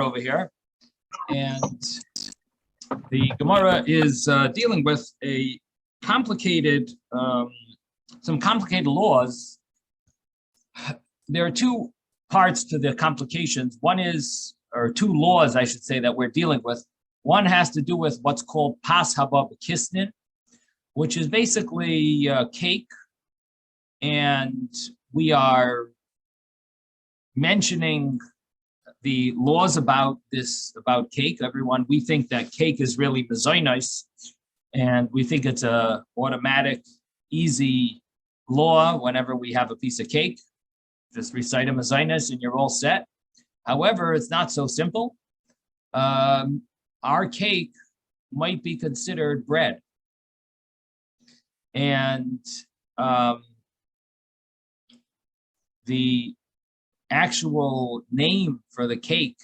Gemara over here, and the Gemara is dealing with a complicated, some complicated laws. There are two parts to the complications. One is, or two laws, I should say, that we're dealing with. One has to do with what's called pas haba b'kisnin, which is basically cake, and we are mentioning the laws about this, about cake. Everyone, we think that cake is really mezainos, and we think it's a automatic, easy law. Whenever we have a piece of cake, just recite a mezainos and you're all set. However, it's not so simple. Our cake might be considered bread, and the actual name for the cake,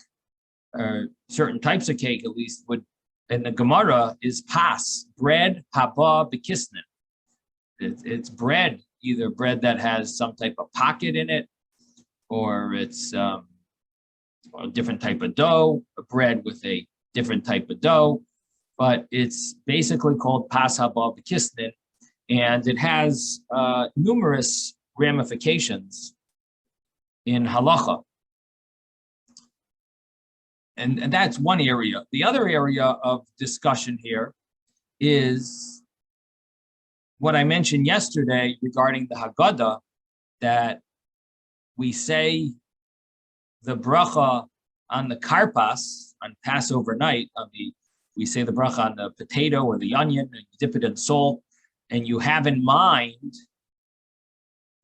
or certain types of cake at least, would in the Gemara is pas, bread, haba b'kisnin. It's bread, either bread that has some type of pocket in it, or it's a different type of dough, a bread with a different type of dough, but it's basically called pas haba b'kisnin, and it has numerous ramifications in halacha. And that's one area. The other area of discussion here is what I mentioned yesterday regarding the Haggadah, that we say the bracha on the karpas, on Passover night, we say the bracha on the potato or the onion, and you dip it in salt, and you have in mind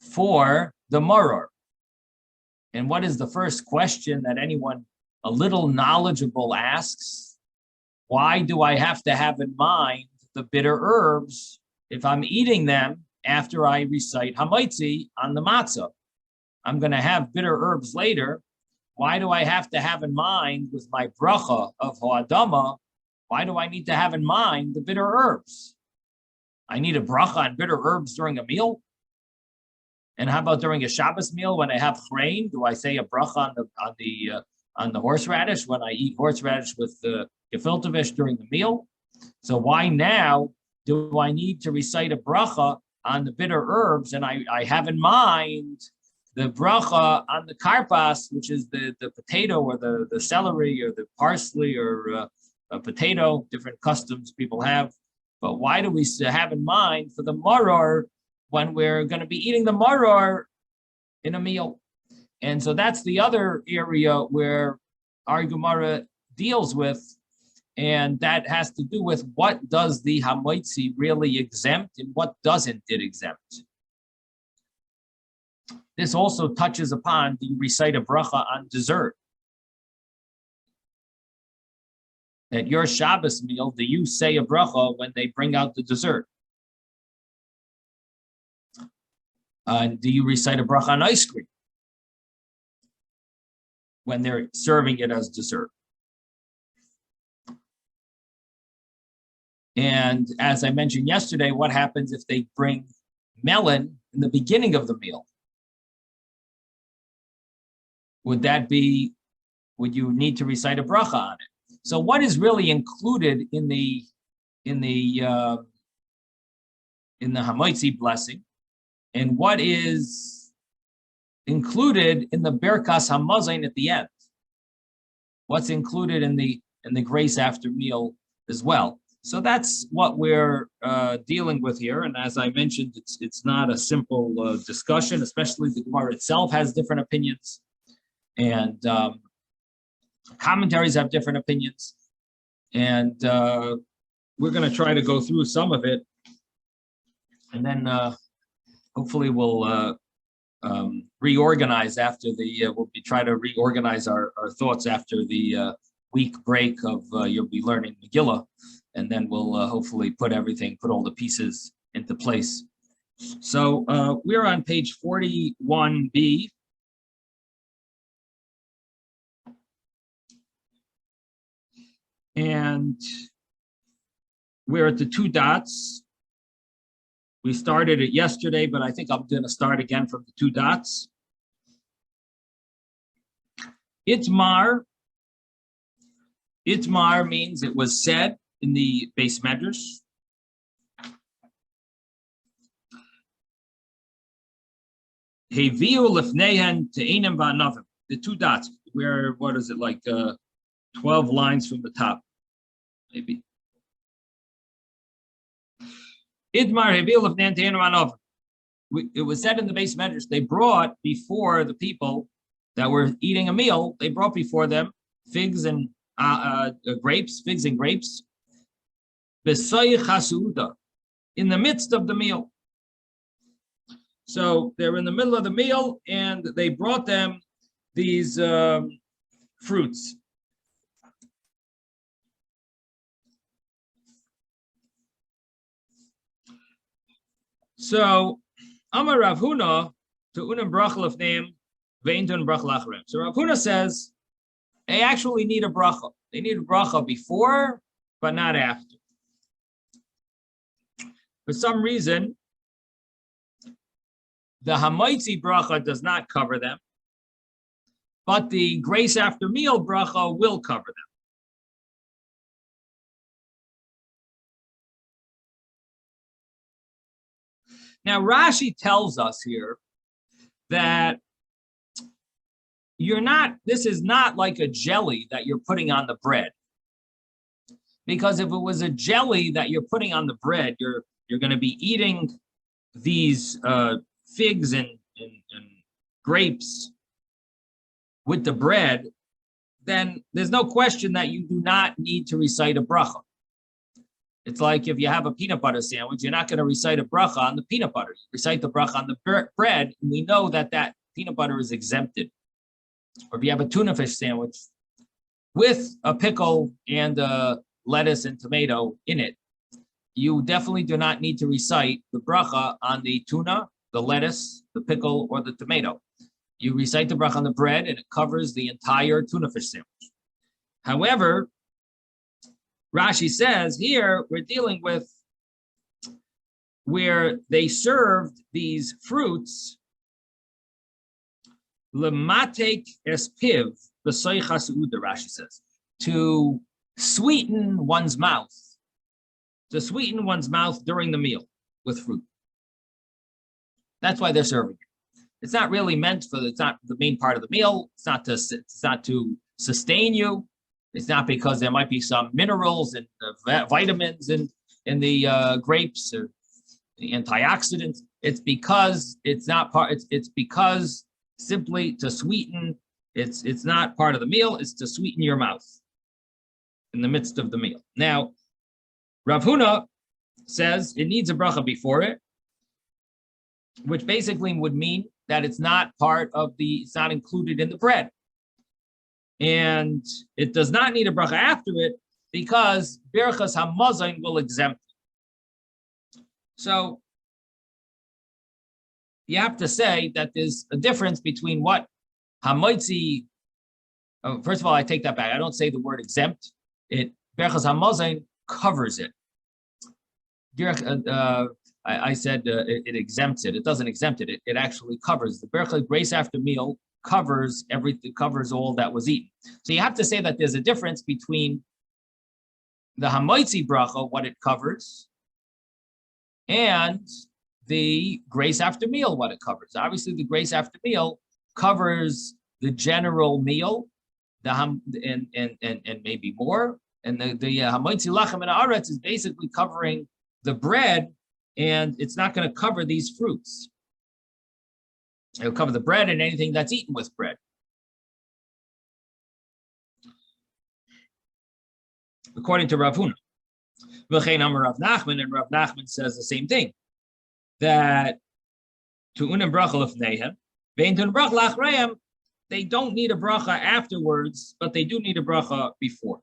for the maror. And what is the first question that anyone a little knowledgeable asks? Why do I have to have in mind the bitter herbs if I'm eating them after I recite hamaitzi on the matzah? I'm going to have bitter herbs later. Why do I have to have in mind with my bracha of ha'adama? Why do I need to have in mind the bitter herbs? I need a bracha on bitter herbs during a meal? And how about during a Shabbos meal when I have chrein? Do I say a bracha on the horseradish when I eat horseradish with the gefilte fish during the meal? So why now do I need to recite a bracha on the bitter herbs? And I have in mind the bracha on the karpas, which is the potato or the celery or the parsley or a potato, different customs people have. But why do we have in mind for the maror when we're going to be eating the maror in a meal? And so that's the other area where our Gemara deals with, and that has to do with what does the hamaitzi really exempt and what doesn't it exempt. This also touches upon, do you recite a bracha on dessert? At your Shabbos meal, do you say a bracha when they bring out the dessert? Do you recite a bracha on ice cream when they're serving it as dessert? And as I mentioned yesterday, what happens if they bring melon in the beginning of the meal? Would you need to recite a bracha on it? So what is really included in the hamaitzi blessing, and what is included in the Berkas Hamazon at the end? What's included in the grace after meal as well? So that's what we're dealing with here. And as I mentioned, it's not a simple discussion, especially the Gemara itself has different opinions, and commentaries have different opinions. And we're going to try to go through some of it, and then hopefully we'll reorganize after try to reorganize our thoughts after the week break of you'll be learning Megillah, and then we'll hopefully put all the pieces into place. So we're on page 41b. And we're at the two dots. We started it yesterday, but I think I'm going to start again from the two dots. Itmar Itmar means it was said in the base medrash. Heviu lefnehen te'enim va'anavim. The two dots, where, what is it, like 12 lines from the top, maybe. Idmar heviu lefnehen te'enim va'anavim. It was said in the base medrash, they brought before the people that were eating a meal, they brought before them figs and grapes, figs and grapes, b'soy chasuda, in the midst of the meal. So they're in the middle of the meal, and they brought them these fruits. So Amar Rav Huna to unam bracha lefneim ve'intun bracha lacharem. So Rav Huna says they actually need a bracha. They need a bracha before, but not after. For some reason, the hamaitzi bracha does not cover them, but the grace after meal bracha will cover them. Now, Rashi tells us here that this is not like a jelly that you're putting on the bread. Because if it was a jelly that you're putting on the bread, you're going to be eating these figs and grapes with the bread, then there's no question that you do not need to recite a bracha. It's like if you have a peanut butter sandwich, you're not going to recite a bracha on the peanut butter. You recite the bracha on the bread, and we know that that peanut butter is exempted. Or if you have a tuna fish sandwich with a pickle and lettuce and tomato in it, you definitely do not need to recite the bracha on the tuna, the lettuce, the pickle, or the tomato. You recite the bracha on the bread, and it covers the entire tuna fish sandwich. However, Rashi says here we're dealing with where they served these fruits lematek espiv b'soy chasuda. Rashi says to sweeten one's mouth, during the meal with fruit. That's why they're serving it. It's not really meant for. It's not the main part of the meal. It's not to sustain you. It's not because there might be some minerals and vitamins in the grapes or the antioxidants. It's because it's not part. It's because simply to sweeten. It's not part of the meal. It's to sweeten your mouth in the midst of the meal. Now, Rav Huna says it needs a bracha before it, which basically would mean that it's not it's not included in the bread. And it does not need a bracha after it because Berachas HaMazon will exempt it. So you have to say that there's a difference between what Hamaitzi. First of all, I take that back. I don't say the word exempt. Berachas HaMazon covers it. I said it exempts it. It doesn't exempt it. It actually covers the Berachas grace after meal. Covers everything, covers all that was eaten. So you have to say that there's a difference between the hamaitzi bracha, what it covers, and the grace after meal, what it covers. Obviously, the grace after meal covers the general meal, and maybe more. And the hamaitzi lachem and haaretz is basically covering the bread, and it's not going to cover these fruits. It'll cover the bread and anything that's eaten with bread. According to Rav Huna. V'chein amar Rav Nachman, and Rav Nachman says the same thing. That to unam bracha lefneihem, ve'intun bracha lachreihem, they don't need a bracha afterwards, but they do need a bracha before.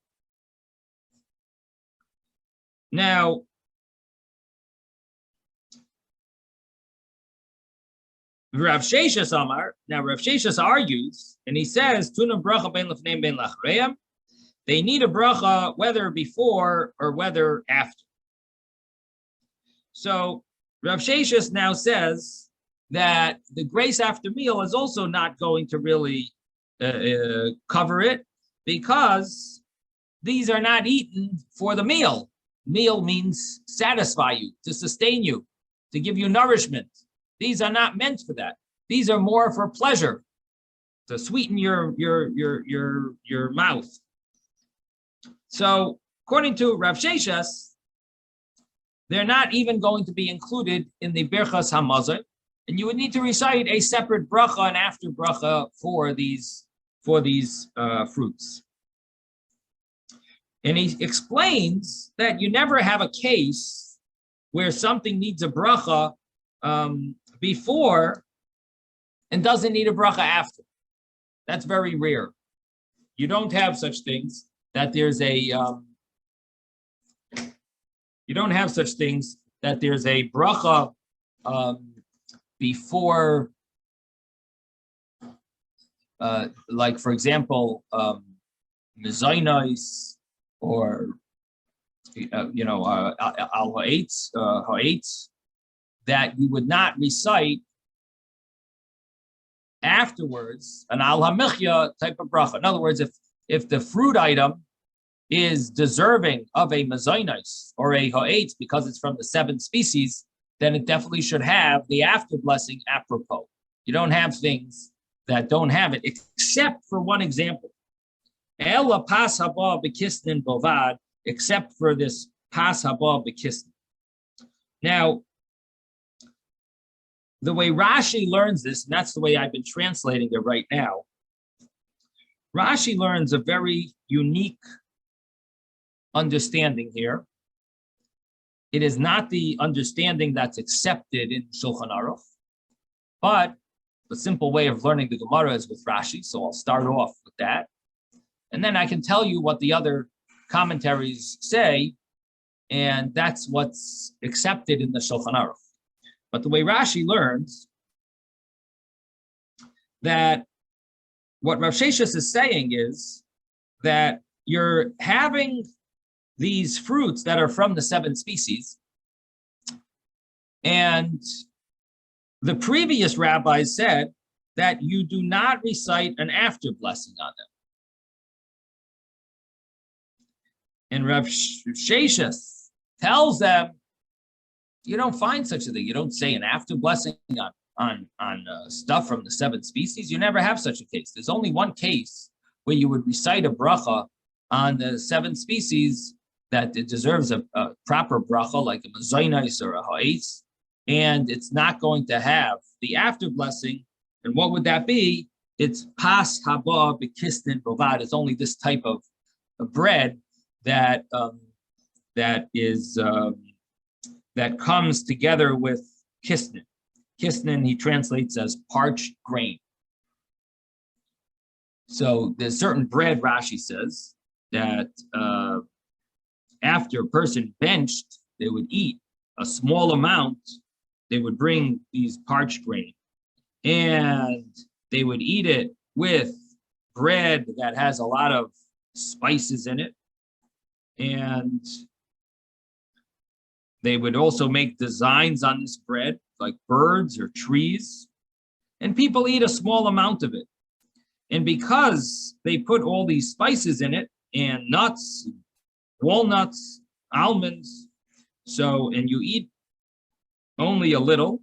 Now, Rav Sheshas Amar. Now Rav Sheshas argues, and he says, "Tunam bracha ben lefneim ben lachreim." They need a bracha whether before or whether after. So Rav Sheshas now says that the grace after meal is also not going to really cover it because these are not eaten for the meal. Meal means satisfy you, to sustain you, to give you nourishment. These are not meant for that. These are more for pleasure, to sweeten your mouth. So according to Rav Sheshas, they're not even going to be included in the Birchas HaMazon, and you would need to recite a separate bracha and after bracha for these fruits. And he explains that you never have a case where something needs a bracha before and doesn't need a bracha after. That's very rare. You don't have such things that there's a bracha before, like for example, mezainos or al ha'etz, that you would not recite afterwards an al hamichya type of bracha. In other words, if the fruit item is deserving of a mezainos or a ha'etz because it's from the 7 species, then it definitely should have the after blessing apropos. You don't have things that don't have it, except for one example. Ela pas haba b'kisnin bovad, except for this pas haba b'kisnin. Now, the way Rashi learns this, and that's the way I've been translating it right now, Rashi learns a very unique understanding here. It is not the understanding that's accepted in Shulchan Aruch, but the simple way of learning the Gemara is with Rashi, so I'll start off with that. And then I can tell you what the other commentaries say, and that's what's accepted in the Shulchan Aruch. But the way Rashi learns that what Rav Sheshas is saying is that you're having these fruits that are from the 7 species, and the previous rabbis said that you do not recite an after blessing on them. And Rav Sheshas tells them, you don't find such a thing. You don't say an after blessing on stuff from the 7 species. You never have such a case. There's only one case where you would recite a bracha on the 7 species that it deserves a proper bracha, like a mezainos or a ha'etz, and it's not going to have the after blessing. And what would that be? It's pas haba b'kisnin bovad. It's only this type of bread that comes together with kisnin. Kisnin he translates as parched grain. So there's certain bread, Rashi says, that after a person benched, they would eat a small amount. They would bring these parched grain, and they would eat it with bread that has a lot of spices in it. And they would also make designs on this bread, like birds or trees. And people eat a small amount of it. And because they put all these spices in it, and nuts, walnuts, almonds, and you eat only a little,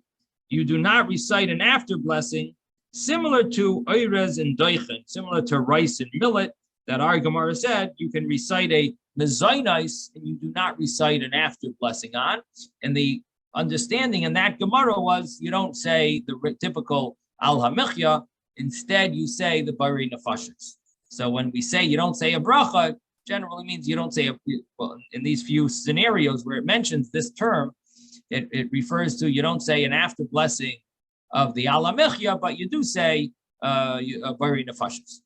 you do not recite an after blessing similar to oirez and doichen, similar to rice and millet, that our Gemara said you can recite a mezainos and you do not recite an after blessing on. And the understanding in that Gemara was you don't say the typical al hamichya, instead you say the bari nefashos. So when we say you don't say a bracha, generally means you don't say in these few scenarios where it mentions this term, it refers to you don't say an after blessing of the al hamichya, but you do say bari nefashos,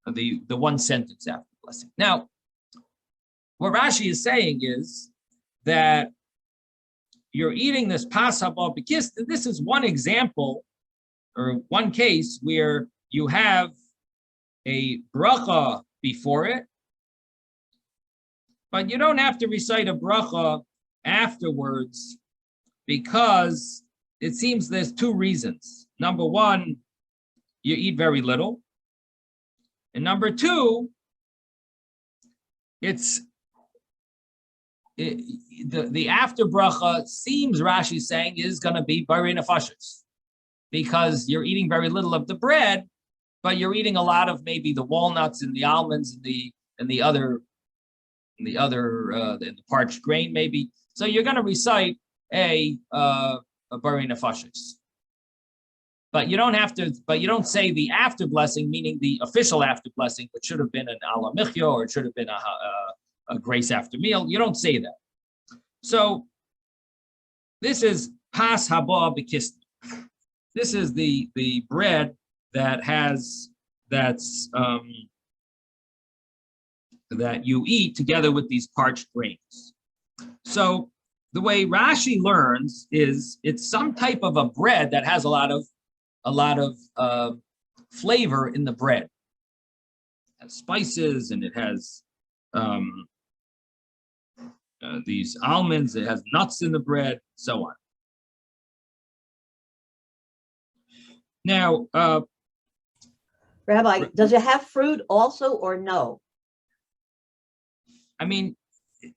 the one sentence after blessing. Now, what Rashi is saying is that you're eating this pas haba b'kisnin. This is one example or one case where you have a bracha before it, but you don't have to recite a bracha afterwards because it seems there's 2 reasons. Number one, you eat very little. And number 2, the after bracha seems, Rashi saying, is going to be barei nefashos, because you're eating very little of the bread, but you're eating a lot of maybe the walnuts and the almonds and the parched grain maybe. So you're going to recite a barei nefashos. But you don't have to. But you don't say the after blessing, meaning the official after blessing, which should have been an ala michya, or it should have been a grace after meal. You don't say that. So this is pas haba b'kisni. This is the bread that that you eat together with these parched grains. So the way Rashi learns is it's some type of a bread that has a lot of flavor in the bread. It has spices, and it has these almonds. It has nuts in the bread, so on. Now, Rabbi, does it have fruit also, or no? I mean,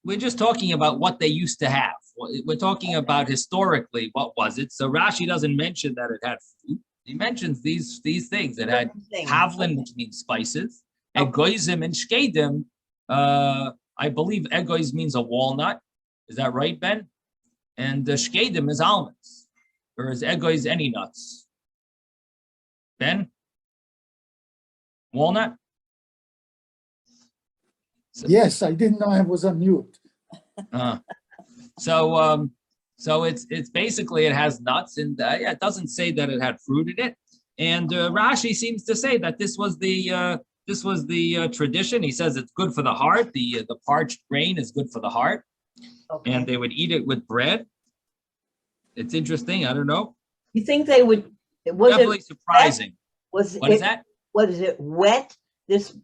we're just talking about what they used to have. We're talking about historically, what was it? So Rashi doesn't mention that it had fruit. He mentions these things. It had havlin, which means spices, egoizim and shkedim. I believe egoiz means a walnut. Is that right, Ben? And the shkedim is almonds, or is egoiz any nuts? Ben? Walnut? So, yes, I didn't know I was on mute. So it's basically, it has nuts, and it doesn't say that it had fruit in it. And Rashi seems to say that this was the tradition. He says it's good for the heart. The parched grain is good for the heart, okay. And they would eat it with bread. It's interesting. I don't know. You think they would? Was definitely surprising. Was what is that? What is it? Wet? This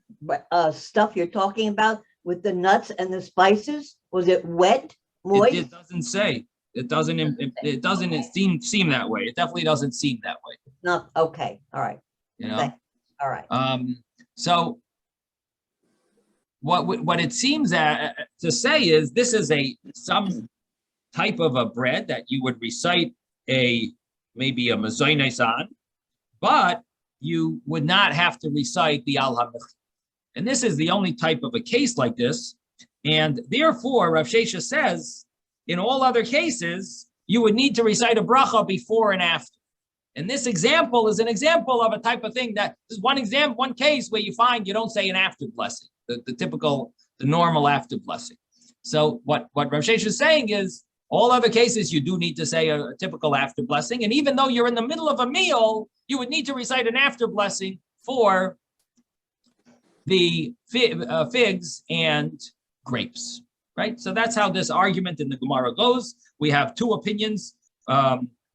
stuff you're talking about with the nuts and the spices? Was it wet? Moist? It doesn't say. It doesn't seem that way. It definitely doesn't seem that way. No, okay. All right. You know? Okay. All right. So what it seems to say is this is some type of a bread that you would recite maybe a mezainis on, but you would not have to recite the al hamich. And this is the only type of a case like this. And therefore, Rav Shesha says, in all other cases, you would need to recite a bracha before and after. And this example is an example of a type of thing that is one case where you find you don't say an after blessing, the normal after blessing. So what Rav Shesha is saying is, all other cases, you do need to say a typical after blessing. And even though you're in the middle of a meal, you would need to recite an after blessing for the figs and grapes, right? So that's how this argument in the Gemara goes. We have two opinions.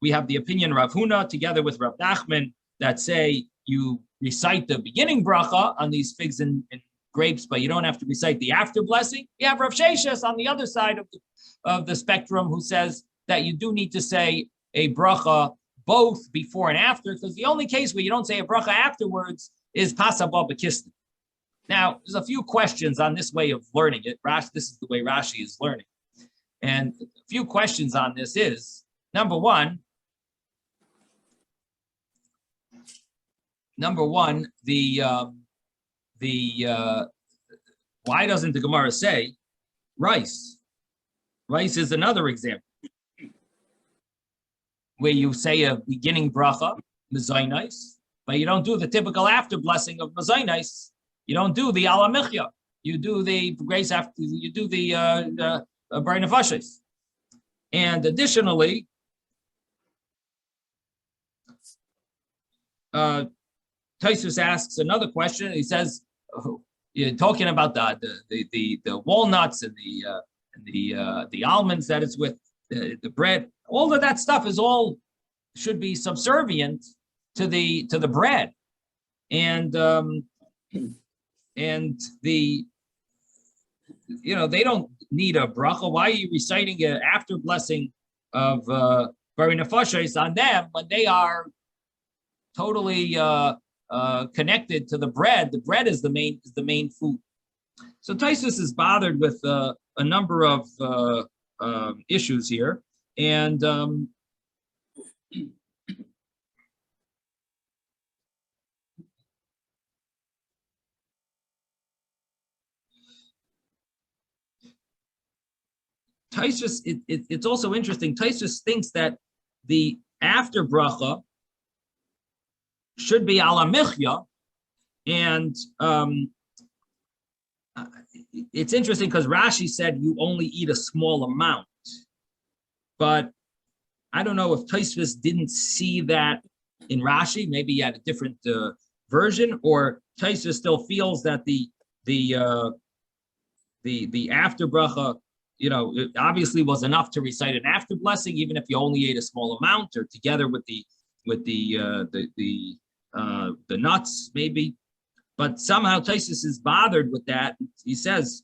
We have the opinion Rav Huna together with Rav Nachman that say you recite the beginning bracha on these figs and grapes, but you don't have to recite the after blessing. We have Rav Sheshes on the other side of the spectrum who says that you do need to say a bracha both before and after, because the only case where you don't say a bracha afterwards is pas haba b'kisni. Now, there's a few questions on this way of learning it. This is the way Rashi is learning. And a few questions on this is, number one, why doesn't the Gemara say rice? Rice is another example where you say a beginning bracha, mezainis, but you don't do the typical after blessing of mezainis. You don't do the ala michya. You do the grace after. You do the barei nefashos. And additionally, Taisus asks another question. He says, you're talking about the walnuts and the almonds that it's with, the bread. All of that stuff should be subservient to the bread, and they don't need a bracha. Why are you reciting an after blessing of barei nefashos on them when they are totally connected to the bread? The bread is the main food. So Taisus is bothered with a number of issues here, and Taisus, it's also interesting. Taisus thinks that the after bracha should be ala michya, and it's interesting because Rashi said you only eat a small amount, but I don't know if Taisus didn't see that in Rashi. Maybe he had a different version, or Taisus still feels that the after bracha, it obviously was enough to recite an after blessing, even if you only ate a small amount, or together with the nuts, maybe. But somehow Taisus is bothered with that. He says,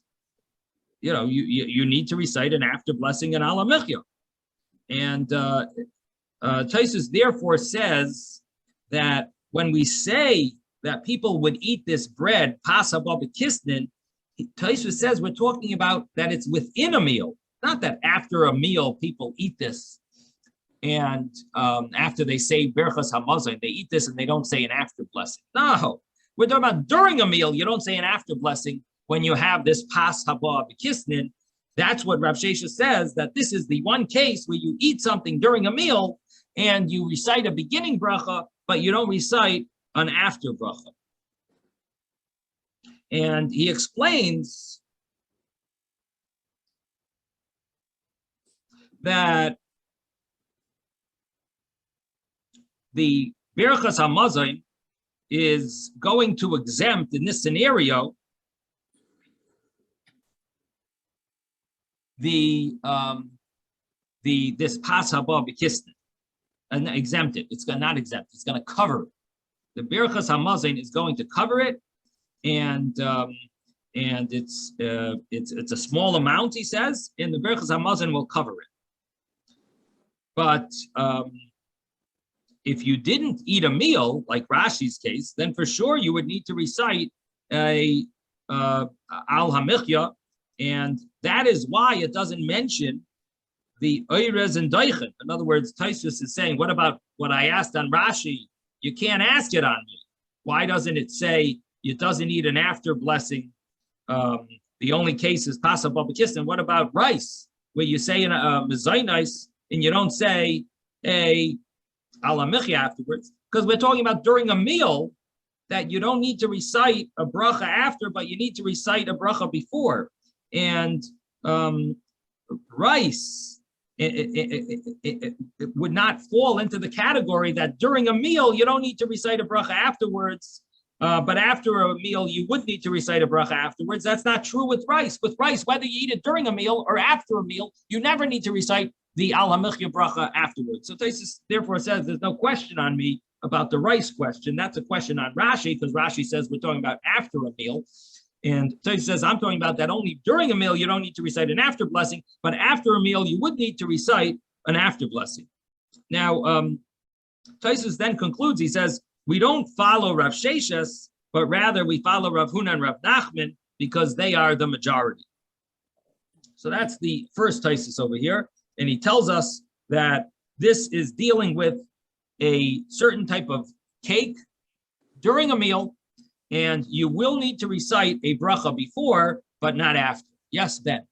you need to recite an after blessing in ala michya. And Taisus therefore says that when we say that people would eat this bread, pas haba b'kisnin, Taisus says we're talking about that it's within a meal, not that after a meal people eat this, and after they say Berchos Hamazon, they eat this and they don't say an after blessing. No, we're talking about during a meal. You don't say an after blessing when you have this pas haba b'kisnin. That's what Rav Shesha says, that this is the one case where you eat something during a meal and you recite a beginning bracha, but you don't recite an after bracha. And he explains that the Berachas HaMazon is going to exempt, in this scenario, this pas haba b'kisnin, and exempt it. It's not exempt. It's going to cover it. The Berachas HaMazon is going to cover it, and it's a small amount, he says, and the Berachas HaMazon will cover it. But if you didn't eat a meal, like Rashi's case, then for sure you would need to recite a al hamichya, and that is why it doesn't mention the oirez and daichen. In other words, Taisus is saying, what about what I asked on Rashi? You can't ask it on me. Why doesn't it say it doesn't need an after blessing? The only case is pas haba b'kisnin. What about rice, where you say in a mezainis and you don't say a ala michya afterwards? Because we're talking about during a meal that you don't need to recite a bracha after, but you need to recite a bracha before. And rice, it would not fall into the category that during a meal you don't need to recite a bracha afterwards, but after a meal you would need to recite a bracha afterwards. That's not true with rice. With rice, whether you eat it during a meal or after a meal, you never need to recite the al hamichya bracha afterwards. So Taisus therefore says there's no question on me about the rice question. That's a question on Rashi, because Rashi says we're talking about after a meal. And Taisus says, I'm talking about that only during a meal, you don't need to recite an after blessing, but after a meal, you would need to recite an after blessing. Now, Taisus then concludes, he says, we don't follow Rav Sheshes, but rather we follow Rav Huna and Rav Nachman because they are the majority. So that's the first Taisus over here. And he tells us that this is dealing with a certain type of cake during a meal, and you will need to recite a bracha before, but not after. Yes, Ben.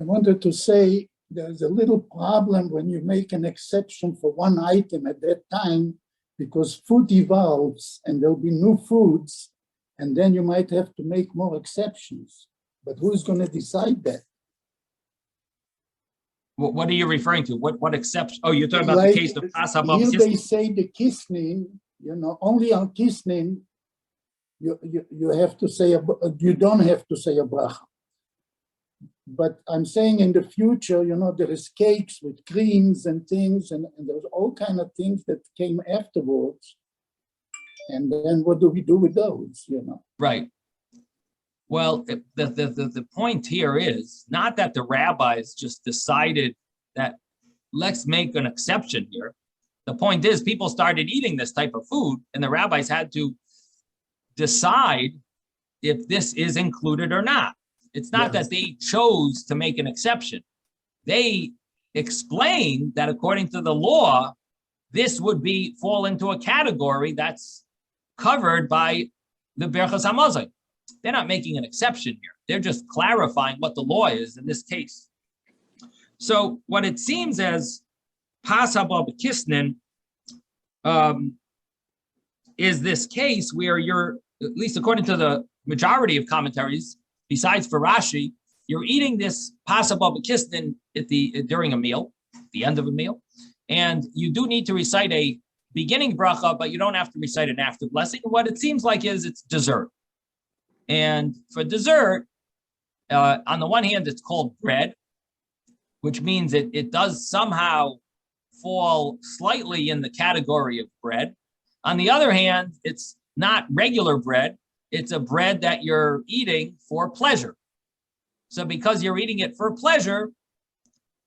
I wanted to say there's a little problem when you make an exception for one item at that time, because food evolves and there'll be new foods, and then you might have to make more exceptions. But who's going to decide that? What are you referring to? What exception? Oh, you're talking about Like, the case of pas haba here b'kisnin. they say the kisnin, only on kisnin, you have to say, you don't have to say a bracha. But I'm saying in the future, there is cakes with creams and things, and there's all kind of things that came afterwards. And then what do we do with those, Right. Well, the point here is not that the rabbis just decided that let's make an exception here. The point is people started eating this type of food, and the rabbis had to decide if this is included or not. It's not that they chose to make an exception. They explained that according to the law, this would fall into a category that's covered by the Berachos Hamazon. They're not making an exception here. They're just clarifying what the law is in this case. So what it seems as Pas Haba B'Kisnin is this case where you're, at least according to the majority of commentaries, besides for Rashi, you're eating this Pas Haba B'Kisnin during a meal, the end of a meal, and you do need to recite a beginning bracha, but you don't have to recite an after blessing. What it seems like is it's dessert. And for dessert, on the one hand, it's called bread, which means it does somehow fall slightly in the category of bread. On the other hand, it's not regular bread. It's a bread that you're eating for pleasure. So because you're eating it for pleasure,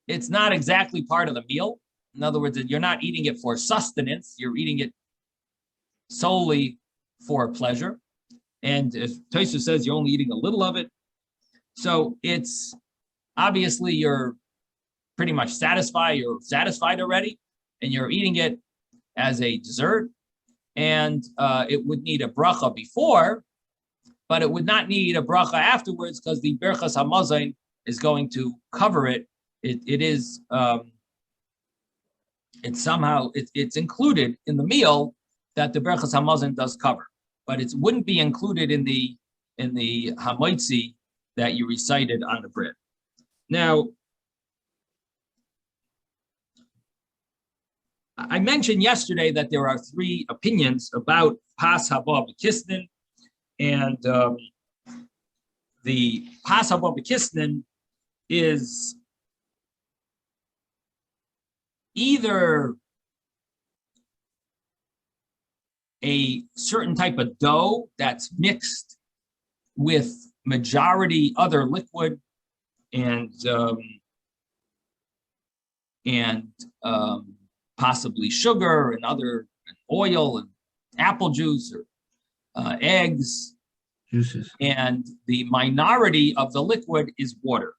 it's not exactly part of the meal. In other words, you're not eating it for sustenance. You're eating it solely for pleasure. And as Tosha says, you're only eating a little of it. So it's obviously you're pretty much satisfied. You're satisfied already, and you're eating it as a dessert. And it would need a bracha before, but it would not need a bracha afterwards because the Berachos Hamazon is going to cover it. It's included in the meal that the Berachos Hamazon does cover, but it wouldn't be included in the hamoitzi that you recited on the bread. Now, I mentioned yesterday that there are three opinions about Pas Haba B'Kisnin, and the Pas Haba B'Kisnin is either a certain type of dough that's mixed with majority other liquid and possibly sugar and other oil and apple juice or eggs, juices, and the minority of the liquid is water.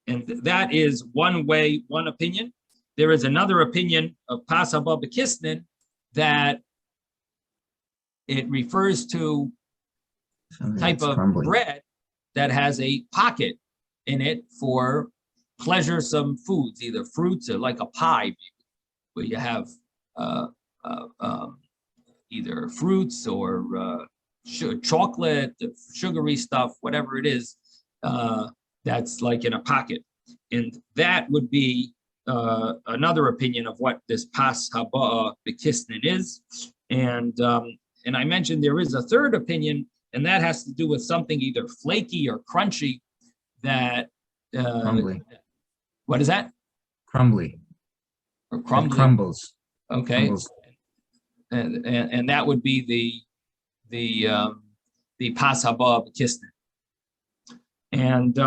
And that is one way, one opinion. There is another opinion of Pas Haba B'Kisnin that it refers to something type that's of crumbly. bread that has a pocket in it for pleasuresome foods, either fruits or like a pie, where you have either fruits or chocolate, sugary stuff, whatever it is, that's like in a pocket. And that would be another opinion of what this Pas Haba B'Kisnin is. And I mentioned there is a third opinion, and that has to do with something either flaky or crunchy that Crumbly. What is that? Crumbly. Or It crumbly. crumbles. Okay. Crumbles. And that would be the Pas Haba B'Kisnin. And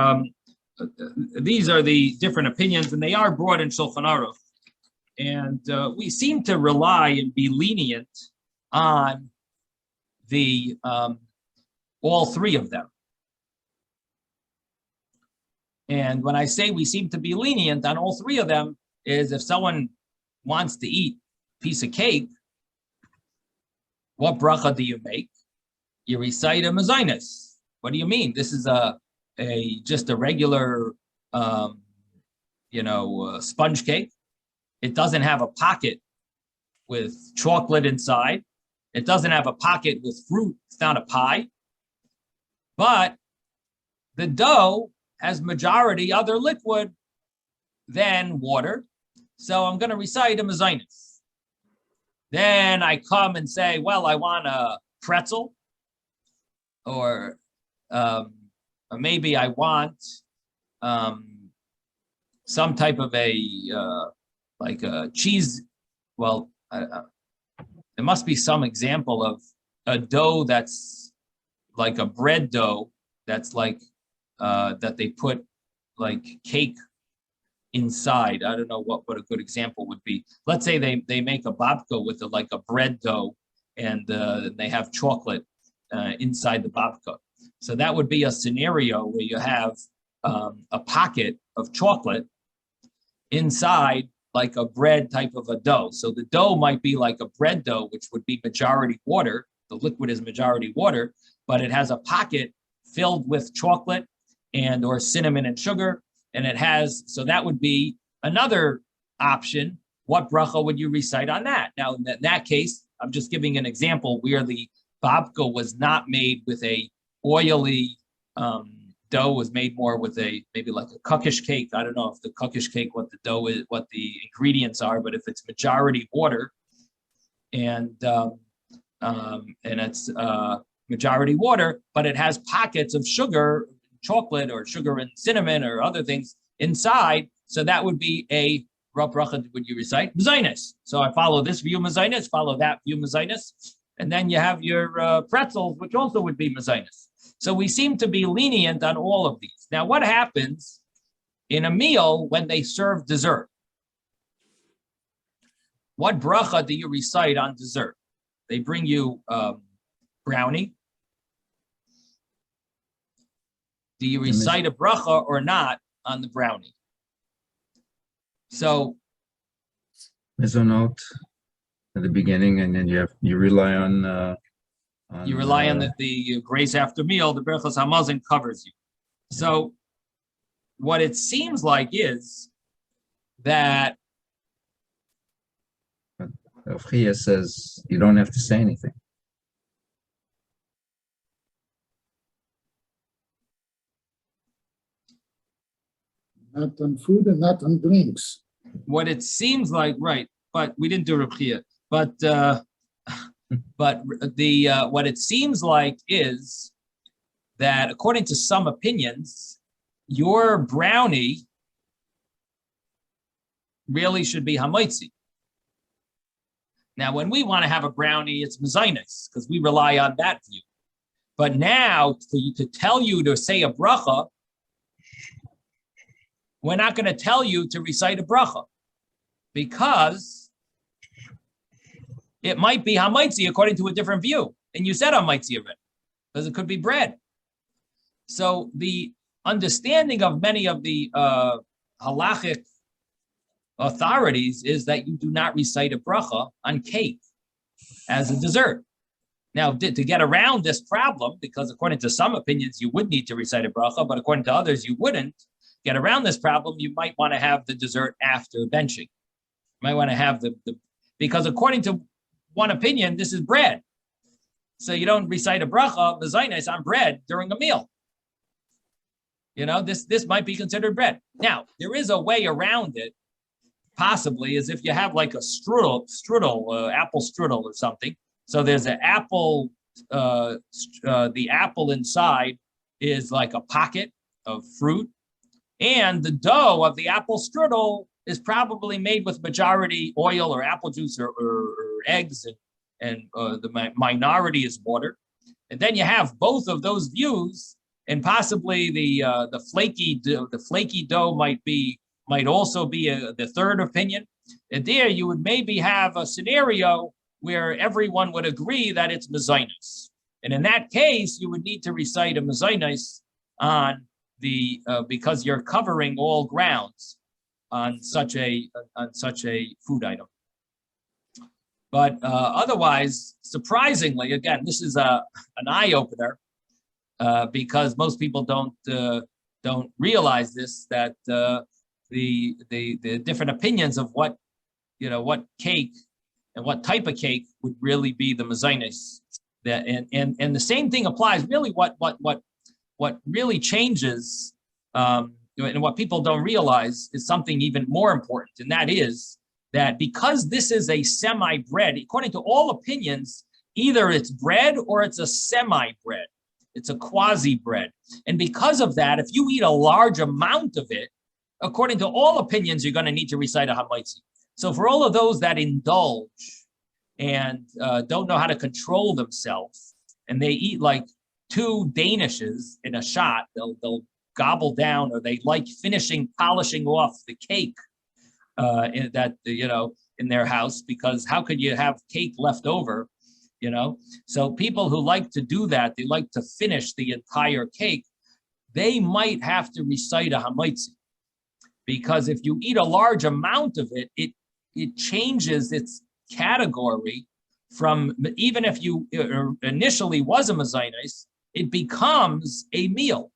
these are the different opinions, and they are brought in Shulchan Aruch. And we seem to rely and be lenient on the all three of them. And when I say we seem to be lenient on all three of them, is if someone wants to eat a piece of cake, what bracha do you make? You recite a mezainis. What do you mean? This is just a regular sponge cake. It doesn't have a pocket with chocolate inside. It doesn't have a pocket with fruit. It's not a pie. But the dough has majority other liquid than water. So I'm going to recite a mezainis. Then I come and say, well, I want a pretzel, or maybe I want some type of like a cheese. Well, there must be some example of a dough that's like a bread dough that's like that they put like cake inside. I don't know what a good example would be. Let's say they make a babka with like a bread dough, and they have chocolate inside the babka. So that would be a scenario where you have a pocket of chocolate inside like a bread type of a dough. So the dough might be like a bread dough, which would be majority water. The liquid is majority water, but it has a pocket filled with chocolate and or cinnamon and sugar. And it has, so that would be another option. What bracha would you recite on that? Now, in that case, I'm just giving an example where the babka was not made with a oily dough, was made more with a, maybe like a kukish cake. I don't know if the kukish cake, what the dough is, what the ingredients are, but if it's majority water and it's majority water, but it has pockets of sugar, chocolate or sugar and cinnamon or other things inside. So that would be a bracha would you recite? Mezainis. So I follow this view Mezainis, follow that view Mezainis, and then you have your pretzels, which also would be Mezainis. So we seem to be lenient on all of these. Now, what happens in a meal when they serve dessert? What bracha do you recite on dessert? They bring you brownie. Do you recite a bracha or not on the brownie? So Mezonot at the beginning, and then you rely on you rely on the grace after meal. The Brochos Hamazon covers you. So what it seems like is that Chia says you don't have to say anything. Not on food and not on drinks. what it seems like, right? But we didn't do Reb Chia. But what it seems like is that according to some opinions, your brownie really should be hamaitzi. Now, when we want to have a brownie, it's mezainis because we rely on that view. But now, to tell you to say a bracha, we're not going to tell you to recite a bracha because it might be hamaitzi according to a different view. And you said hamaitzi of it because it could be bread. So the understanding of many of the halachic authorities is that you do not recite a bracha on cake as a dessert. Now, to get around this problem, because according to some opinions, you would need to recite a bracha, but according to others, you wouldn't. Get around this problem, you might want to have the dessert after benching. You might want to have because according to one opinion, this is bread. So you don't recite a bracha, mezainis, on bread during a meal. You know, this might be considered bread. Now, there is a way around it, possibly, is if you have like a apple strudel or something. So there's an apple, the apple inside is like a pocket of fruit. And the dough of the apple strudel is probably made with majority oil or apple juice or eggs, and the minority is water. And then you have both of those views, and possibly the flaky dough might also be the third opinion. And there you would maybe have a scenario where everyone would agree that it's mezainis. And in that case, you would need to recite a mezainis on because you're covering all grounds on such a food item. But otherwise, surprisingly, again, this is an eye opener because most people don't realize this, that the different opinions of what cake and what type of cake would really be the mezainis. That and the same thing applies. Really, what really changes and what people don't realize is something even more important, and that is that because this is a semi-bread, according to all opinions, either it's bread or it's a semi-bread. It's a quasi-bread. And because of that, if you eat a large amount of it, according to all opinions, you're going to need to recite a hamaitzi. So for all of those that indulge and don't know how to control themselves, and they eat like 2 danishes in a shot, they'll gobble down, or they like polishing off the cake in their house, because how could you have cake left over you know? So people who like to do that, they like to finish the entire cake, they might have to recite a hamaitzi. Because if you eat a large amount of it, it changes its category from, even if you initially was a mezainis, it becomes a meal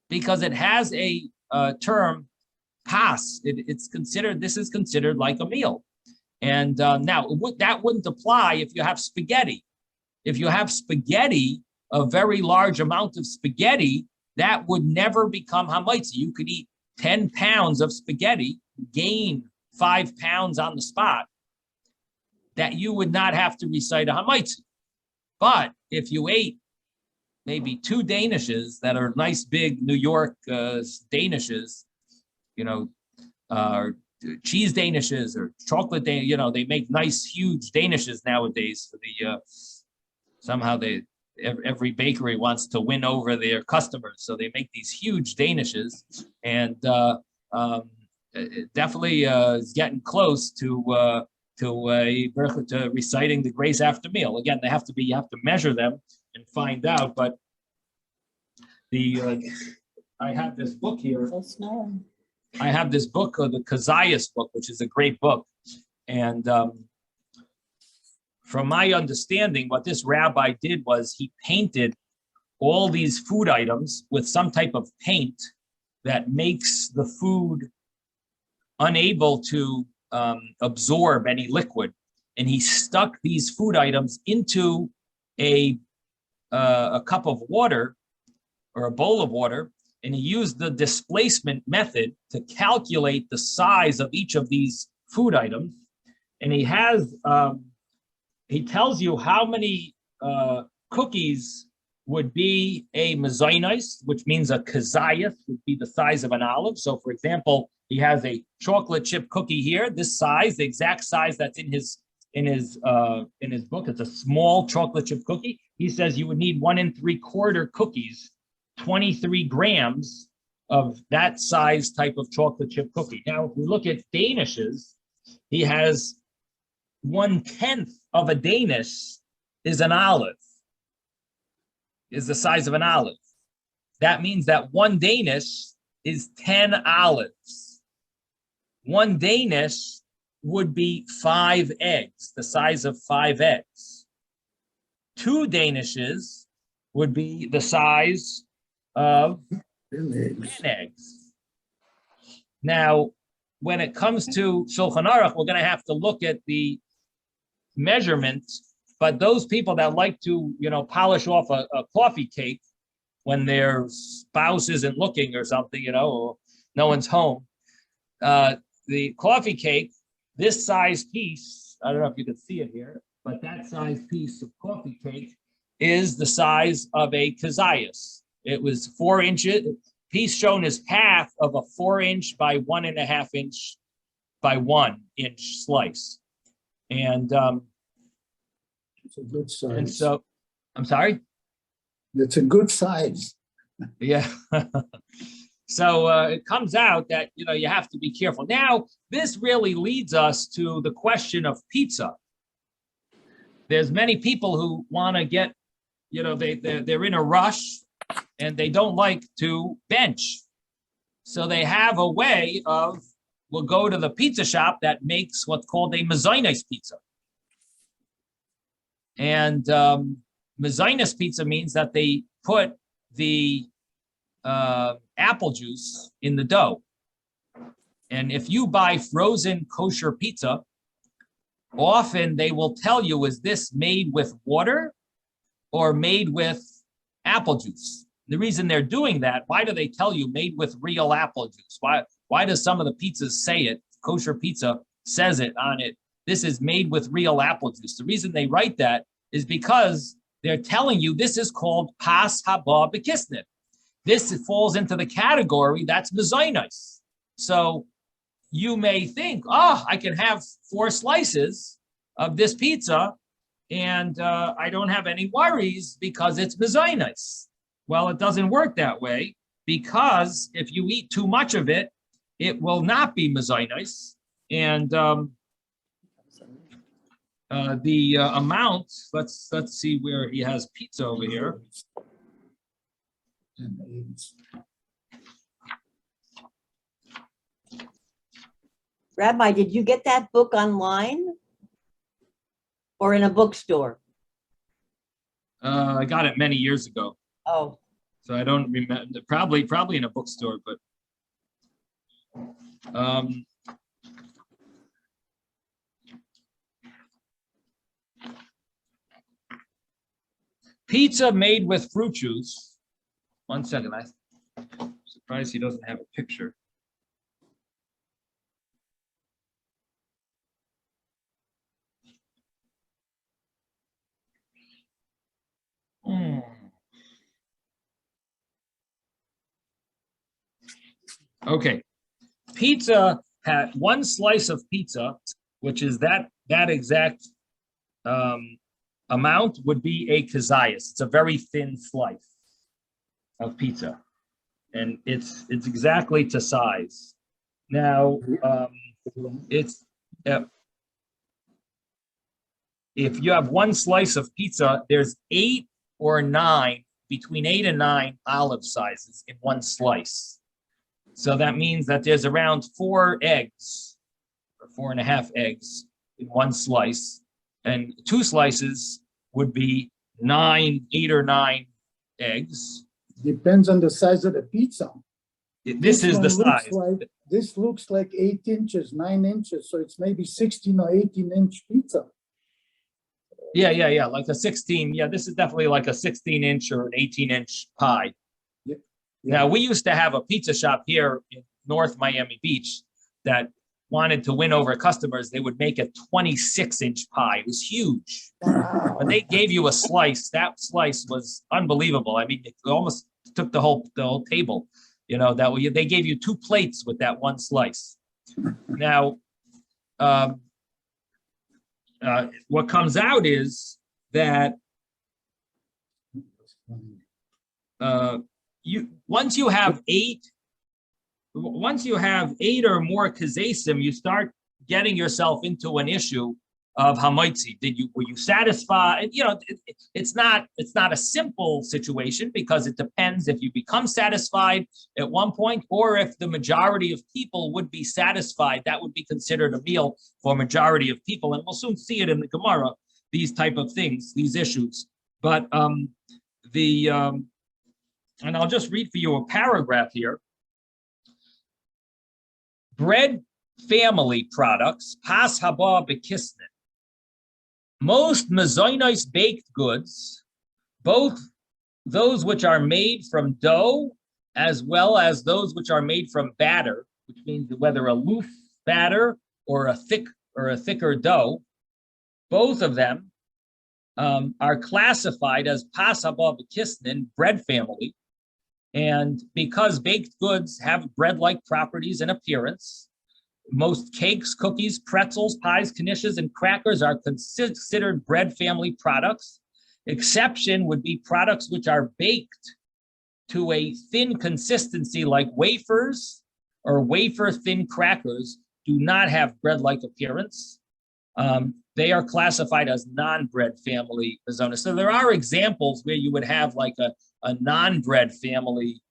because it has a term pas. It's considered, this is considered like a meal. And now that wouldn't apply if you have spaghetti. If you have spaghetti, a very large amount of spaghetti, that would never become hamaitzi. You could eat 10 pounds of spaghetti, gain 5 pounds on the spot, that you would not have to recite a hamaitzi. But if you ate maybe 2 danishes that are nice big New York danishes, you know, cheese danishes or chocolate danishes, you know, they make nice huge danishes nowadays for the somehow every bakery wants to win over their customers, so they make these huge danishes, and it definitely is getting close to reciting the grace after meal. Again, you have to measure them and find out. But I have this book here. I have this book, the Kezias book, which is a great book, and from my understanding, what this rabbi did was he painted all these food items with some type of paint that makes the food unable to absorb any liquid. And he stuck these food items into a cup of water or a bowl of water, and he used the displacement method to calculate the size of each of these food items. And he has, he tells you how many cookies would be a mezainis, which means a kazayas would be the size of an olive. So for example, he has a chocolate chip cookie here, this size, the exact size that's in his book. It's a small chocolate chip cookie. He says you would need 1 3/4 cookies, 23 grams of that size type of chocolate chip cookie. Now, if we look at danishes, he has 1/10 of a danish is an olive, is the size of an olive. That means that 1 danish is 10 olives. 1 danish would be 5 eggs, the size of 5 eggs. 2 danishes would be the size of 10 eggs. Now, when it comes to Shulchan Aruch, we're going to have to look at the measurement, but those people that like to, you know, polish off a coffee cake when their spouse isn't looking or something, you know, or no one's home, the coffee cake, this size piece, I don't know if you can see it here, but that size piece of coffee cake is the size of a kazayas. It was 4 inches, piece shown as half of a 4-inch by 1.5 inch by 1 inch slice. And it's a good size. And so, I'm sorry? It's a good size. Yeah. So it comes out that, you know, you have to be careful. Now, this really leads us to the question of pizza. There's many people who want to get, you know, they're in a rush and they don't like to bench. So they have a way of, we'll go to the pizza shop that makes what's called a mezainis pizza. And mezainis pizza means that they put the apple juice in the dough. And if you buy frozen kosher pizza, often they will tell you, is this made with water or made with apple juice? The reason they're doing that, why do they tell you made with real apple juice? Why does some of the pizzas say it? Kosher pizza says it on it. This is made with real apple juice. The reason they write that is because they're telling you this is called pas haba bekisnit. This falls into the category that's mezainis. So you may think, oh, I can have 4 slices of this pizza and I don't have any worries because it's mezainis. Well, it doesn't work that way, because if you eat too much of it, it will not be mezainis. And The amount, let's see where he has pizza over here. And it's- Rabbi, did you get that book online or in a bookstore? I got it many years ago, Oh, so I don't remember. Probably in a bookstore, but pizza made with fruit juice. 1 second, I'm surprised he doesn't have a picture. Hmm. Okay, pizza had one slice of pizza, which is that exact amount would be a kazayas. It's a very thin slice of pizza, and it's exactly to size. Now, it's if you have one slice of pizza, there's 8 or 9, between 8 and 9 olive sizes in one slice. So that means that there's around 4 eggs or 4.5 eggs in one slice, and 2 slices would be 8 or 9 eggs. Depends on the size of the pizza. This is the one looks size. like- This looks like 8 inches, 9 inches, so it's maybe 16 or 18-inch pizza. Yeah, like a 16. Yeah, this is definitely like a 16-inch or an 18-inch pie. Yeah. Now, we used to have a pizza shop here in North Miami Beach that wanted to win over customers. They would make a 26-inch pie. It was huge. When they gave you a slice, that slice was unbelievable. I mean, it almost took the whole table. You know, they gave you 2 plates with that one slice. Now, what comes out is that once you have 8 or more kazesim, you start getting yourself into an issue of hamaitzi. Were you satisfied? You know, it's not a simple situation, because it depends if you become satisfied at one point, or if the majority of people would be satisfied. That would be considered a meal for a majority of people, and we'll soon see it in the Gemara. These type of things, these issues. But and I'll just read for you a paragraph here. Bread family products, pas haba bekisnin. Most mazoinos baked goods, both those which are made from dough as well as those which are made from batter, which means whether a loose batter or a thicker dough, both of them are classified as pas haba bekisnin, bread family. And because baked goods have bread-like properties and appearance, most cakes, cookies, pretzels, pies, knishes, and crackers are considered bread family products. Exception would be products which are baked to a thin consistency, like wafers or wafer-thin crackers do not have bread-like appearance. They are classified as non-bread family zonas. So there are examples where you would have like a non-bread family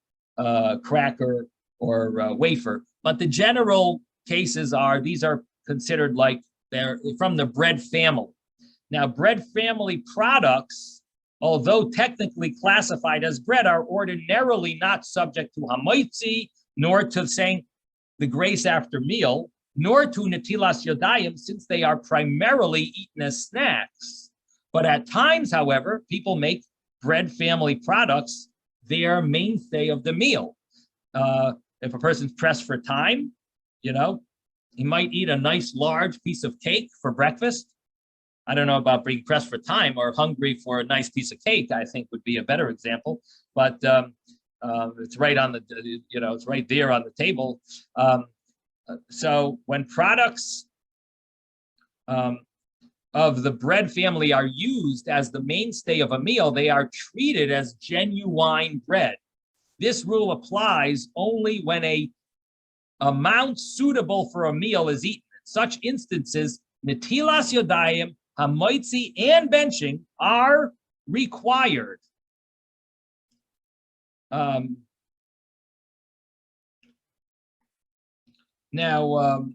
cracker or wafer, but the general cases are, these are considered like they're from the bread family. Now, bread family products, although technically classified as bread, are ordinarily not subject to hamaitzi, nor to saying the grace after meal, nor to netilas yadayim, since they are primarily eaten as snacks. But at times, however, people make bread family products their mainstay of the meal. If a person's pressed for time, you know, he might eat a nice large piece of cake for breakfast. I don't know about being pressed for time or hungry for a nice piece of cake, I think would be a better example, but it's right on the, you know, it's right there on the table. So when products of the bread family are used as the mainstay of a meal, they are treated as genuine bread. This rule applies only when a amount suitable for a meal is eaten. In such instances, netilas yodayim hamoitzi, and benching are required. Now,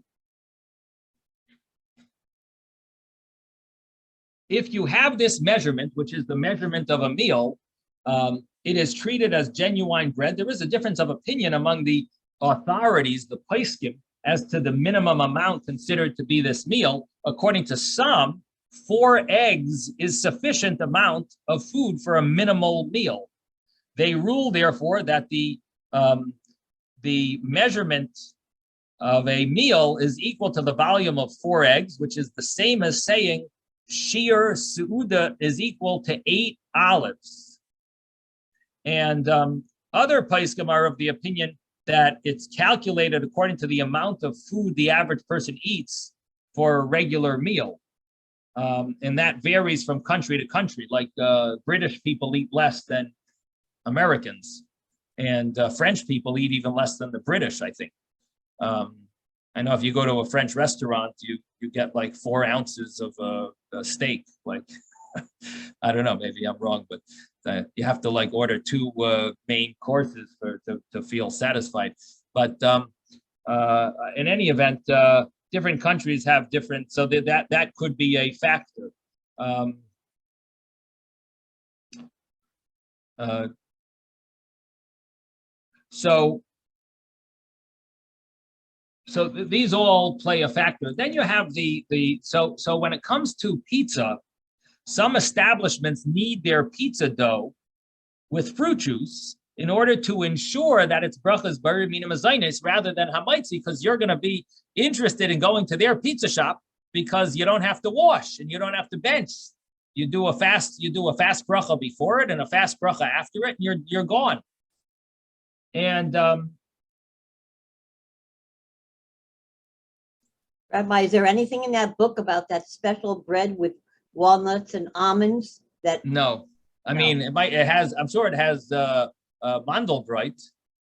if you have this measurement, which is the measurement of a meal, it is treated as genuine bread. There is a difference of opinion among the authorities, the poskim, as to the minimum amount considered to be this meal. According to some, 4 eggs is sufficient amount of food for a minimal meal. They rule, therefore, that the measurement of a meal is equal to the volume of 4 eggs, which is the same as saying Shir Su'uda is equal to 8 olives. And other poskim are of the opinion that it's calculated according to the amount of food the average person eats for a regular meal. And that varies from country to country. Like British people eat less than Americans, and French people eat even less than the British, I think. I know if you go to a French restaurant, you get like 4 ounces of a steak. Like, I don't know, maybe I'm wrong, but you have to like order 2 main courses to feel satisfied. But in any event, different countries have different, so that could be a factor. So these all play a factor. Then you have so when it comes to pizza, some establishments need their pizza dough with fruit juice in order to ensure that it's brachas bari mina mazainis rather than hamaitzi, because you're going to be interested in going to their pizza shop because you don't have to wash and you don't have to bench. You do a fast bracha before it and a fast bracha after it, and you're gone. And Rabbi, is there anything in that book about that special bread with walnuts and almonds? That no, I mean it has. I'm sure it has mandelbrot,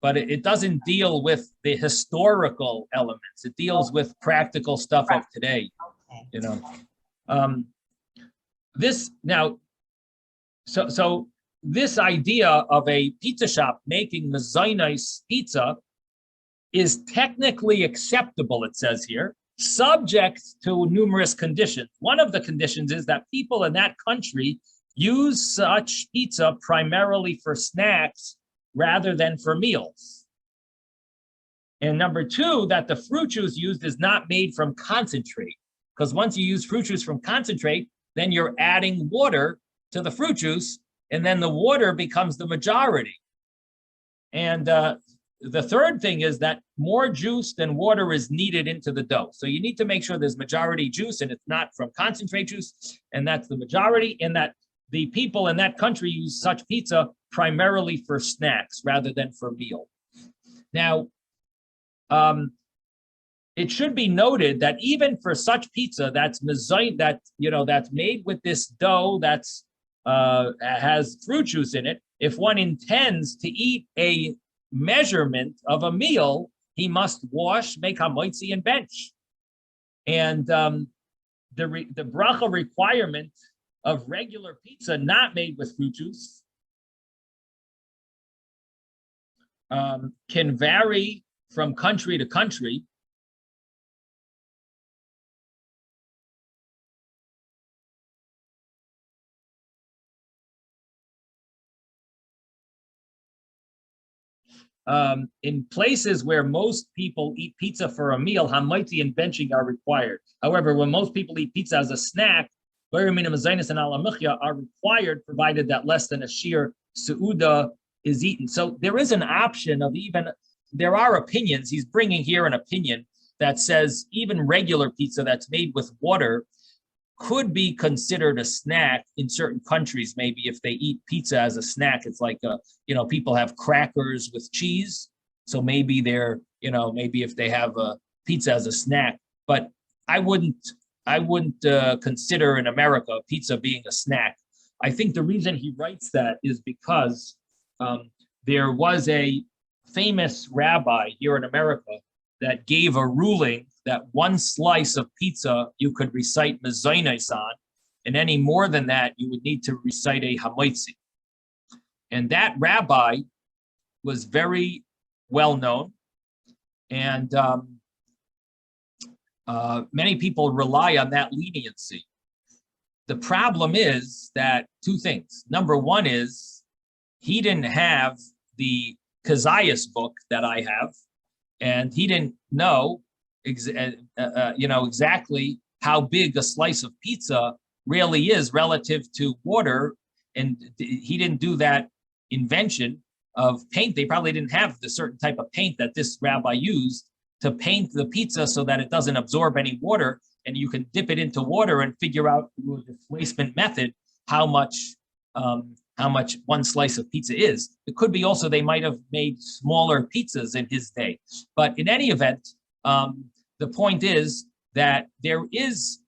but it doesn't deal with the historical elements. It deals with practical stuff of today. Okay. You know, this now. So this idea of a pizza shop making mezainos pizza is technically acceptable, it says here, subject to numerous conditions. One of the conditions is that people in that country use such pizza primarily for snacks rather than for meals. And number 2, that the fruit juice used is not made from concentrate, because once you use fruit juice from concentrate, then you're adding water to the fruit juice, and then the water becomes the majority. And the third thing is that more juice than water is needed into the dough. So you need to make sure there's majority juice and it's not from concentrate juice, and that's the majority, and that the people in that country use such pizza primarily for snacks rather than for meal. Now, it should be noted that even for such pizza that's made with this dough that's has fruit juice in it, if one intends to eat a measurement of a meal, he must wash, make hamoitzi, and bench. And the bracha requirement of regular pizza not made with fruit juice can vary from country to country. In places where most people eat pizza for a meal, hamaitzi and benching are required. However, when most people eat pizza as a snack, bari mina mazainis and alamuchya are required, provided that less than a shir su'uda is eaten. So there is an option of there are opinions. He's bringing here an opinion that says even regular pizza that's made with water could be considered a snack in certain countries. Maybe if they eat pizza as a snack, it's like, people have crackers with cheese. So maybe maybe if they have a pizza as a snack, but I wouldn't consider in America pizza being a snack. I think the reason he writes that is because there was a famous rabbi here in America that gave a ruling that one slice of pizza you could recite mezainos on, and any more than that, you would need to recite a hamoitzi. And that rabbi was very well known, and many people rely on that leniency. The problem is that two things. Number one is he didn't have the Kezias book that I have, and he didn't know, exactly how big a slice of pizza really is relative to water, and he didn't do that invention of paint. They probably didn't have the certain type of paint that this rabbi used to paint the pizza so that it doesn't absorb any water, and you can dip it into water and figure out through a displacement method how much one slice of pizza is. It could be also they might have made smaller pizzas in his day. But in any event, the point is that there is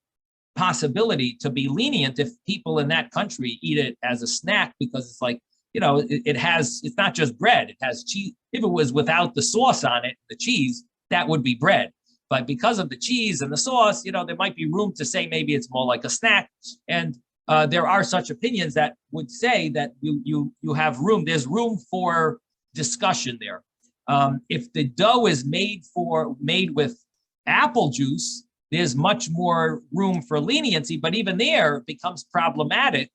possibility to be lenient if people in that country eat it as a snack, because it's like, it's not just bread, it has cheese. If it was without the sauce on it, the cheese, that would be bread. But because of the cheese and the sauce, there might be room to say maybe it's more like a snack. And there are such opinions that would say that you have room. There's room for discussion there. If the dough is made with apple juice, there's much more room for leniency. But even there, it becomes problematic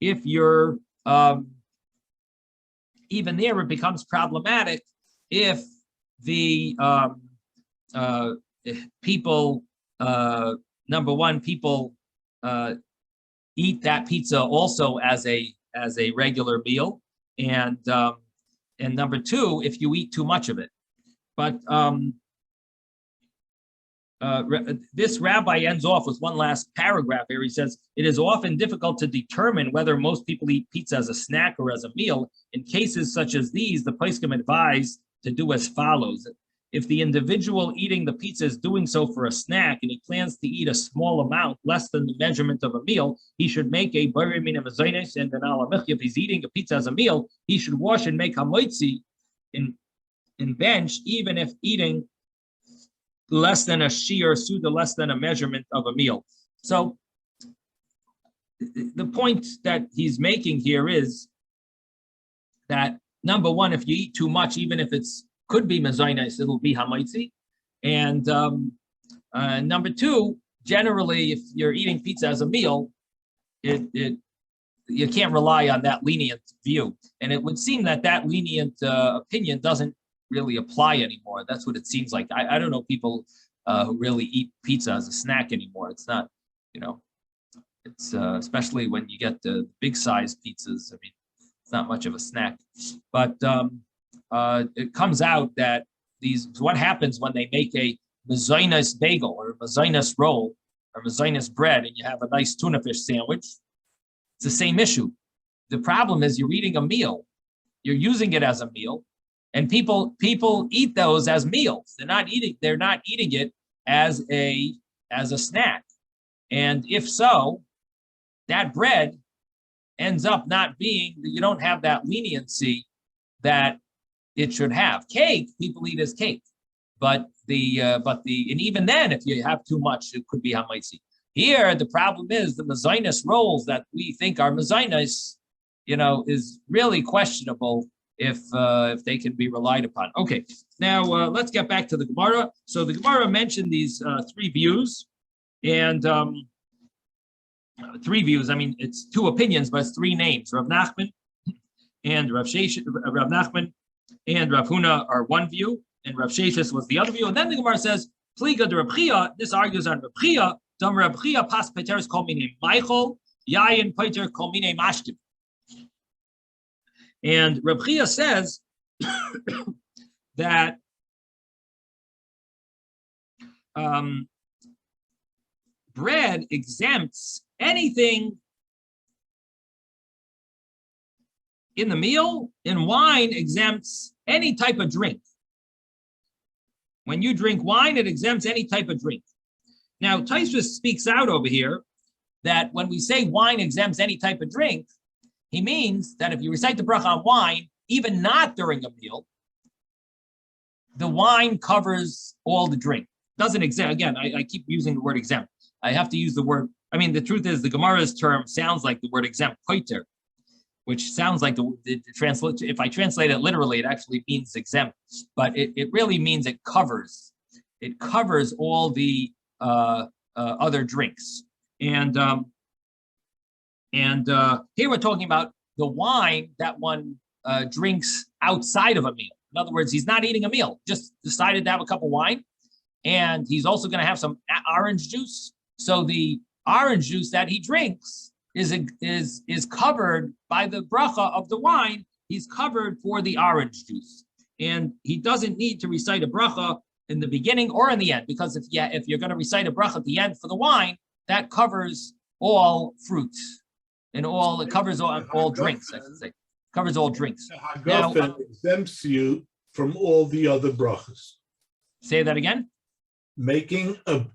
if you're even there. It becomes problematic if the people, number one, people eat that pizza also as a regular meal, and number two, if you eat too much of it. But this rabbi ends off with one last paragraph here. He says, it is often difficult to determine whether most people eat pizza as a snack or as a meal. In cases such as these, the poskim advise to do as follows. If the individual eating the pizza is doing so for a snack and he plans to eat a small amount, less than the measurement of a meal, he should make a borei min hamazaynes and an alamich. If he's eating a pizza as a meal, he should wash and make hamoitzi in bench, even if eating less than a shiur suda, less than a measurement of a meal. So the point that he's making here is that, number one, if you eat too much, even if it's could be mezainis, it'll be hamaitzi. And number two, generally, if you're eating pizza as a meal, you can't rely on that lenient view. And it would seem that lenient opinion doesn't really apply anymore. That's what it seems like. I don't know people who really eat pizza as a snack anymore. It's not, it's especially when you get the big size pizzas. I mean, it's not much of a snack. But it comes out that what happens when they make a mezainis bagel or mezainis roll or mezainis bread and you have a nice tuna fish sandwich. It's the same issue. The problem is you're eating a meal. You're using it as a meal. And people eat those as meals. They're not eating it as a snack. And if so, that bread ends up not being, you don't have that leniency that it should have. Cake, people eat as cake. And even then, if you have too much, it could be hamaitzi. Here, the problem is the mezainis rolls that we think are mezainis, is really questionable if they can be relied upon. Okay, now let's get back to the Gemara. So the Gemara mentioned these three views, and three views. I mean, it's two opinions, but it's three names. Rav Nachman and Rav Nachman and Rav Huna are one view, and Rav Sheshes was the other view. And then the Gemara says, Pliga de Rav Chia. This argues on Rav Chia. Dam Rav Chia pas peteres kol minei Michael, Yayin peter kol minei mashkim. And Reb Chia says that bread exempts anything in the meal, and wine exempts any type of drink. When you drink wine, it exempts any type of drink. Now, Taisvus speaks out over here that when we say wine exempts any type of drink, he means that if you recite the bracha on wine, even not during a meal, the wine covers all the drink. Doesn't exempt. Again, I keep using the word exempt. I have to use the word I mean, the truth is the Gemara's term sounds like the word exempt, poiter, which sounds like the translate. If I translate it literally, it actually means exempt, but it really means it covers. It covers all the other drinks. And here we're talking about the wine that one drinks outside of a meal. In other words, he's not eating a meal, just decided to have a cup of wine. And he's also going to have some orange juice. So the orange juice that he drinks is covered by the bracha of the wine. He's covered for the orange juice. And he doesn't need to recite a bracha in the beginning or in the end, because if you're going to recite a bracha at the end for the wine, that covers all fruits and it covers all drinks, I should say. Covers all drinks. Now, exempts you from all the other brachas. Say that again. Making a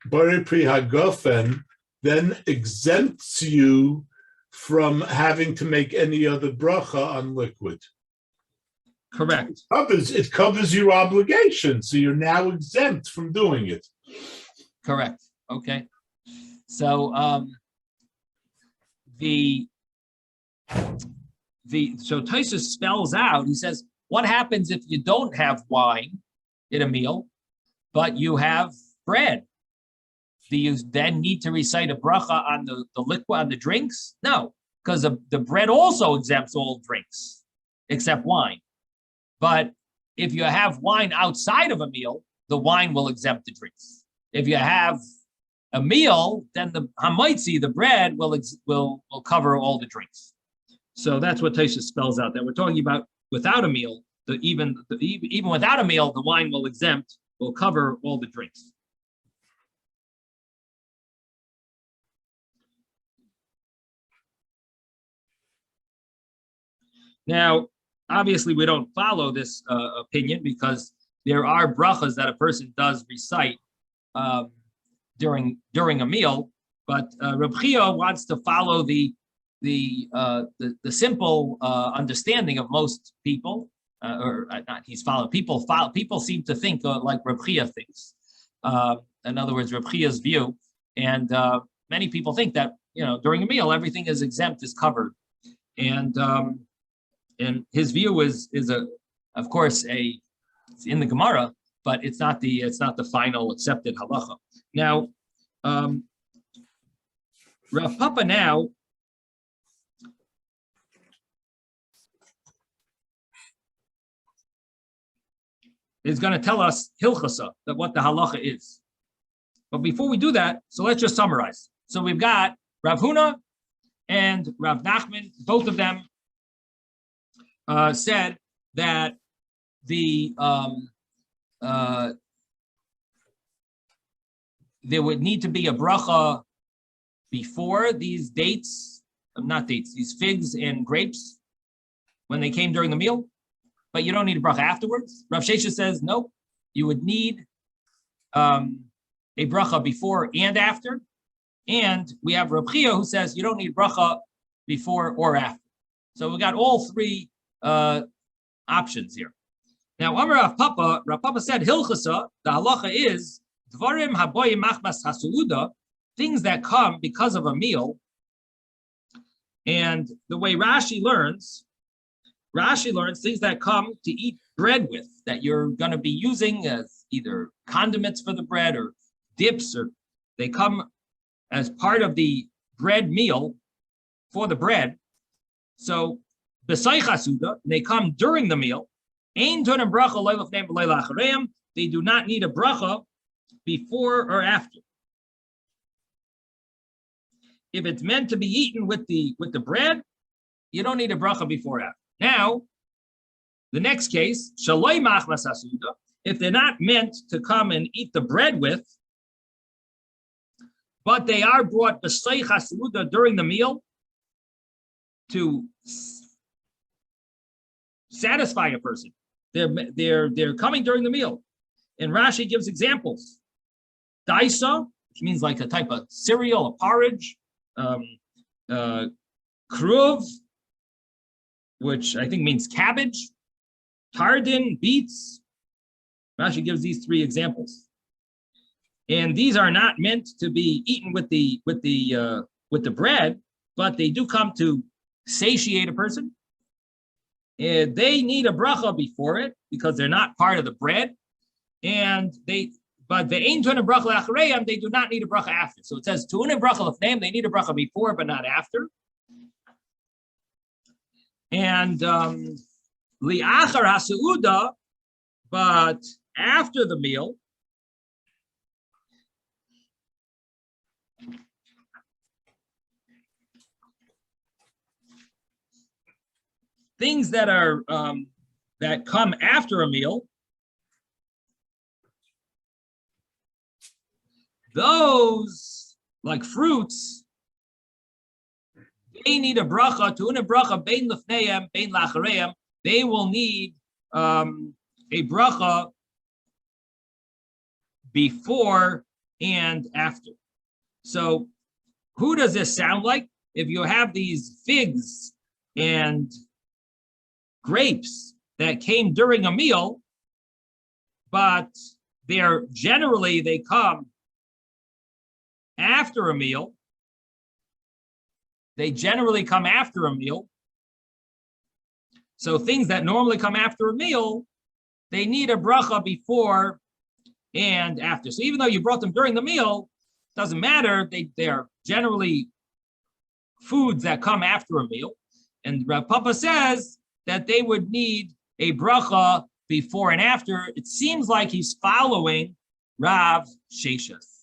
Bari Pri Hagofen then exempts you from having to make any other bracha on liquid. Correct. It covers your obligation, so you're now exempt from doing it. Correct. Okay. So so Tosfos spells out, he says, what happens if you don't have wine in a meal, but you have bread? Do you then need to recite a bracha on the liquid, on the drinks? No, because the bread also exempts all drinks except wine. But if you have wine outside of a meal, the wine will exempt the drinks. If you have a meal, then the hamaitzi, the bread, will cover all the drinks. So that's what Tosfos spells out. That we're talking about without a meal. Even without a meal, the wine will cover all the drinks. Now, obviously, we don't follow this opinion because there are brachas that a person does recite during a meal, but Reb Chia wants to follow the simple understanding of most people, or not. People seem to think like Reb Chia thinks. In other words, Reb Chia's view, and many people think that during a meal everything is exempt, is covered, and his view is of course it's in the Gemara, but it's not the final accepted halacha. Now, Rav Papa now is going to tell us hilchasa, that what the halacha is. But before we do that, so let's just summarize. So we've got Rav Huna and Rav Nachman, both of them said that there would need to be a bracha before these these figs and grapes, when they came during the meal, but you don't need a bracha afterwards. Rav Shesha says, no, you would need a bracha before and after. And we have Rav Chia who says you don't need bracha before or after. So we got all three options here. Now, Amar Rav Papa said, Hilchasa, the halacha is, Dvarim haboyim machmas hasuuda, things that come because of a meal. And the way Rashi learns things that come to eat bread with, that you're going to be using as either condiments for the bread or dips, or they come as part of the bread meal for the bread. So, b'say chasuda, they come during the meal. Ein tonim bracha leilafneim v'leila achareim. They do not need a bracha before or after. If it's meant to be eaten with the bread, you don't need a bracha before or after. Now, the next case, shaloi machmas hasuda, if they're not meant to come and eat the bread with, but they are brought b'say chasuda during the meal to satisfy a person. They're coming during the meal. And Rashi gives examples. Daisa, which means like a type of cereal, a porridge. Kruv, which I think means cabbage. Tardin, beets. Rashi gives these three examples. And these are not meant to be eaten with the bread, but they do come to satiate a person. And they need a bracha before it because they're not part of the bread. But the ein tu'un bracha la'achareyam, they do not need a bracha after. So it says tu'un bracha l'fneim, they need a bracha before, but not after. And li'achar ha'seuda, but after the meal, things that are that come after a meal, those like fruits, they need a bracha, tu'un bracha bein lefneim, bein lachareim. They will need a bracha before and after. So who does this sound like? If you have these figs and grapes that came during a meal, but they come after a meal. They generally come after a meal. So things that normally come after a meal, they need a bracha before and after. So even though you brought them during the meal, doesn't matter. They are generally foods that come after a meal. And Rav Papa says that they would need a bracha before and after. It seems like he's following Rav Sheshas.